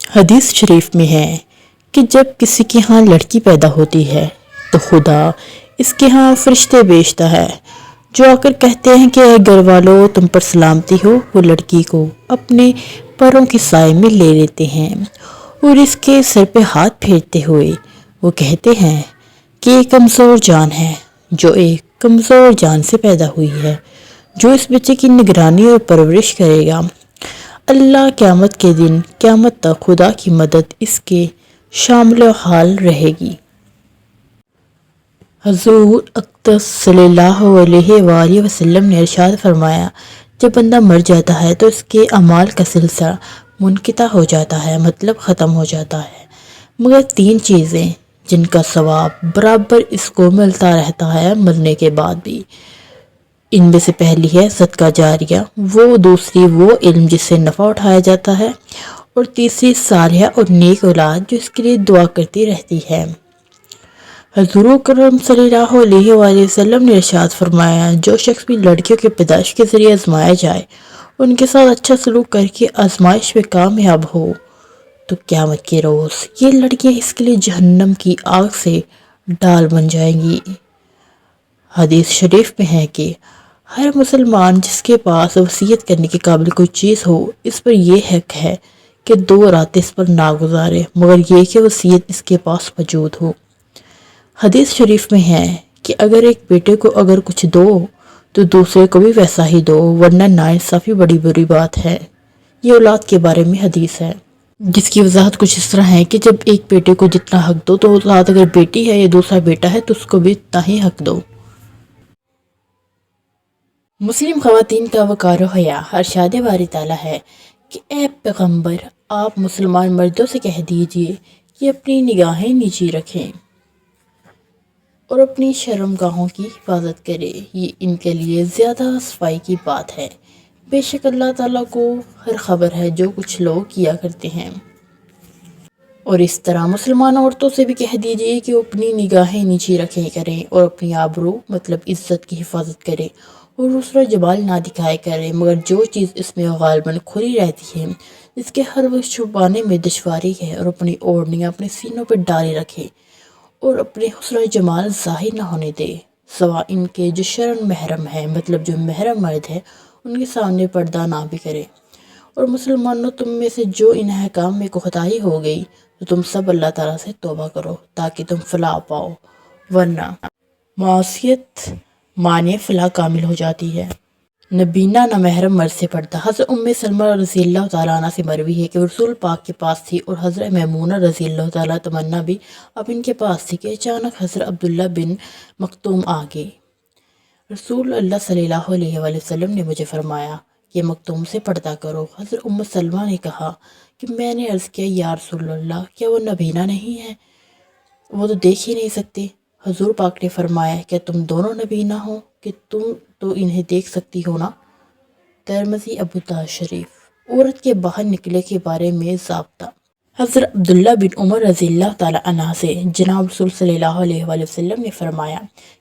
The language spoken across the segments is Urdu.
حدیث شریف میں ہے کہ جب کسی کے ہاں لڑکی پیدا ہوتی ہے تو خدا اس کے ہاں فرشتے بھیجتا ہے جو آ کر کہتے ہیں کہ اے گھر والو تم پر سلامتی ہو۔ وہ لڑکی کو اپنے پروں کے سائے میں لے لیتے ہیں اور اس کے سر پہ ہاتھ پھیرتے ہوئے وہ کہتے ہیں کہ یہ کمزور جان ہے جو ایک کمزور جان سے پیدا ہوئی ہے، جو اس بچے کی نگرانی اور پرورش کرے گا۔ اللہ قیامت کے دن قیامت تک خدا کی مدد اس کے شامل و حال رہے گی۔ حضور اقدس صلی اللہ علیہ وآلہ وسلم نے ارشاد فرمایا، جب بندہ مر جاتا ہے تو اس کے اعمال کا سلسلہ منقطع ہو جاتا ہے، مطلب ختم ہو جاتا ہے، مگر 3 چیزیں جن کا ثواب برابر اس کو ملتا رہتا ہے مرنے کے بعد بھی۔ ان میں سے پہلی ہے صدقہ جاریہ، دوسری وہ علم جس سے نفع اٹھایا جاتا ہے، اور تیسری صالحہ اور نیک اولاد جو اس کے لیے دعا کرتی رہتی ہے۔ حضور اکرم صلی اللہ علیہ وآلہ وسلم نے ارشاد فرمایا، جو شخص بھی لڑکیوں کی پیدائش کے ذریعے آزمایا جائے، ان کے ساتھ اچھا سلوک کر کے آزمائش میں کامیاب ہو تو قیامت کے روز یہ لڑکیاں اس کے لیے جہنم کی آگ سے ڈال بن جائیں گی۔ حدیث شریف میں ہے کہ ہر مسلمان جس کے پاس وصیت کرنے کے قابل کوئی چیز ہو، اس پر یہ حق ہے کہ 2 راتیں اس پر نہ گزارے مگر یہ کہ وصیت اس کے پاس موجود ہو۔ حدیث شریف میں ہے کہ اگر ایک بیٹے کو اگر کچھ دو تو دوسرے کو بھی ویسا ہی دو، ورنہ ناانصافی بڑی بری بات ہے۔ یہ اولاد کے بارے میں حدیث ہے، جس کی وضاحت کچھ اس طرح ہے کہ جب ایک بیٹے کو جتنا حق دو تو اولاد اگر بیٹی ہے یا دوسرا بیٹا ہے تو اس کو بھی اتنا ہی حق دو۔ مسلم خواتین کا وقار و حیا۔ ارشاد باری تعالیٰ ہے کہ اے پیغمبر، آپ مسلمان مردوں سے کہہ دیجئے کہ اپنی نگاہیں نیچی رکھیں اور اپنی شرمگاہوں کی حفاظت کرے، یہ ان کے لیے زیادہ صفائی کی بات ہے۔ بے شک اللہ تعالیٰ کو ہر خبر ہے جو کچھ لوگ کیا کرتے ہیں۔ اور اس طرح مسلمان عورتوں سے بھی کہہ دیجئے کہ وہ اپنی نگاہیں نیچی رکھیں کریں اور اپنی آبرو مطلب عزت کی حفاظت کریں اور دوسرا جمال نہ دکھائے کریں، مگر جو چیز اس میں غالباً کھلی رہتی ہے، اس کے ہر وقت چھپانے میں دشواری ہے، اور اپنی اوڑھنیاں اپنے سینوں پر ڈالے رکھے اور اپنے حسن و جمال ظاہر نہ ہونے دے، سوا ان کے جو شرعاً محرم ہے، مطلب جو محرم مرد ہے ان کے سامنے پردہ نہ بھی کرے۔ اور مسلمانوں، تم میں سے جو ان احکام میں کوتاہی ہو گئی تو تم سب اللہ تعالیٰ سے توبہ کرو تاکہ تم فلاح پاؤ، ورنہ معصیت معنی فلاح کامل ہو جاتی ہے۔ نبینہ نہ محرم مرد سے پردہ۔ حضرت ام سلمہ رضی اللہ تعالیٰ عنہ سے مروی ہے کہ رسول پاک کے پاس تھی اور حضرت میمونہ رضی اللہ تعالیٰ تمنا بھی اب ان کے پاس تھی کہ اچانک حضرت عبداللہ بن مکتوم آ گئے۔ رسول اللہ صلی اللہ علیہ وآلہ وسلم نے مجھے فرمایا کہ مکتوم سے پردہ کرو۔ حضرت ام سلمہ نے کہا کہ میں نے عرض کیا، یا رسول اللہ، کیا وہ نبینہ نہیں ہے؟ وہ تو دیکھ ہی نہیں سکتے۔ حضور پاک نے فرمایا، کیا تم دونوں نبینہ ہو کہ تم تو انہیں دیکھ سکتی ہو نا؟ ترمذی ابو داؤد شریف۔ عورت کے باہر نکلے کے بارے میں ضابطہ۔ حضرت عبداللہ بن عمر رضی اللہ تعالیٰ عنہ سے جناب رسول صلی اللہ علیہ وآلہ وسلم نے فرمایا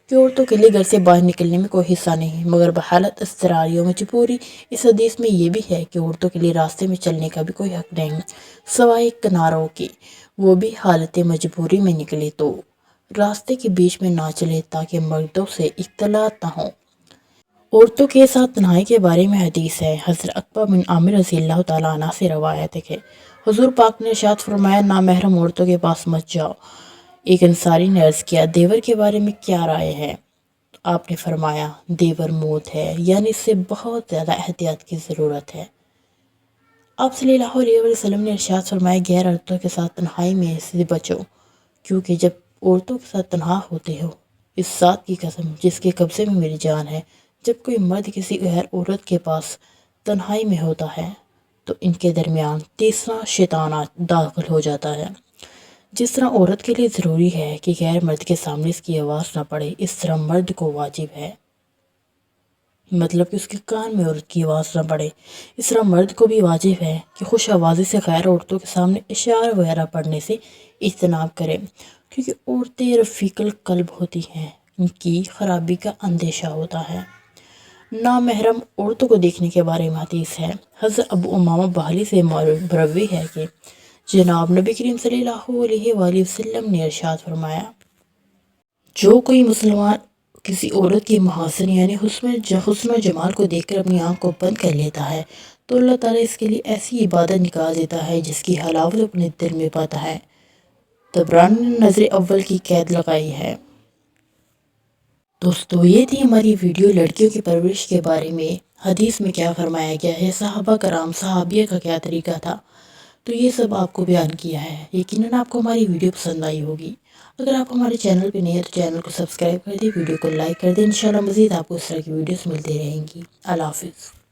کہ عورتوں کے لیے گھر سے باہر نکلنے میں کوئی حصہ نہیں مگر بحالت اضطراری و مجبوری۔ اس حدیث میں یہ بھی ہے کہ عورتوں کے لیے راستے میں چلنے کا بھی کوئی حق نہیں سوائے کناروں کے، وہ بھی حالت مجبوری میں نکلے تو راستے کے بیچ میں نہ چلے تاکہ مردوں سے اختلاط نہ ہو۔ عورتوں کے ساتھ تنہائی کے بارے میں حدیث ہے۔ حضرت عقبہ بن عامر رضی اللہ تعالیٰ عنہ سے روایت ہے کہ حضور پاک نے ارشاد فرمایا، نامحرم عورتوں کے پاس مت جاؤ۔ ایک انصاری نے عرض کیا، دیور کے بارے میں کیا رائے ہے؟ آپ نے فرمایا، دیور موت ہے، یعنی اس سے بہت زیادہ احتیاط کی ضرورت ہے۔ آپ صلی اللہ علیہ وسلم نے ارشاد فرمایا، غیر عورتوں کے ساتھ تنہائی میں سے بچو، کیونکہ جب عورتوں کے ساتھ تنہا ہوتے ہو، اس ذات کی قسم جس کے قبضے میں میری جان ہے، جب کوئی مرد کسی غیر عورت کے پاس تنہائی میں ہوتا ہے تو ان کے درمیان تیسرا شیطان داخل ہو جاتا ہے۔ جس طرح عورت کے لیے ضروری ہے کہ غیر مرد کے سامنے اس کی آواز نہ پڑے، اس طرح مرد کو واجب ہے، مطلب کہ اس کے کان میں عورت کی آواز نہ پڑے، اس طرح مرد کو بھی واجب ہے کہ خوش آوازی سے غیر عورتوں کے سامنے اشعار وغیرہ پڑھنے سے اجتناب کرے، کیونکہ عورتیں رفیق القلب ہوتی ہیں، ان کی خرابی کا اندیشہ ہوتا ہے۔ نامحرم عورتوں کو دیکھنے کے بارے میں حدیث ہے۔ حضرت ابو امامہ باہلی سے مروی ہے کہ جناب نبی کریم صلی اللہ علیہ وآلہ وسلم نے ارشاد فرمایا، جو کوئی مسلمان کسی عورت کے محاسن یعنی حسن و جمال کو دیکھ کر اپنی آنکھ کو بند کر لیتا ہے تو اللہ تعالیٰ اس کے لیے ایسی عبادت نکال دیتا ہے جس کی حلاوت اپنے دل میں پاتا ہے۔ طبرانی نے نظر اول کی قید لگائی ہے۔ دوستو یہ تھی ہماری ویڈیو لڑکیوں کی پرورش کے بارے میں، حدیث میں کیا فرمایا گیا ہے، صحابہ کرام صحابیہ کا کیا طریقہ تھا، تو یہ سب آپ کو بیان کیا ہے۔ یقیناً آپ کو ہماری ویڈیو پسند آئی ہوگی۔ اگر آپ ہمارے چینل پہ نئے ہیں تو چینل کو سبسکرائب کر دیں، ویڈیو کو لائک کر دیں۔ انشاءاللہ مزید آپ کو اس طرح کی ویڈیوز ملتی رہیں گی۔ اللہ حافظ۔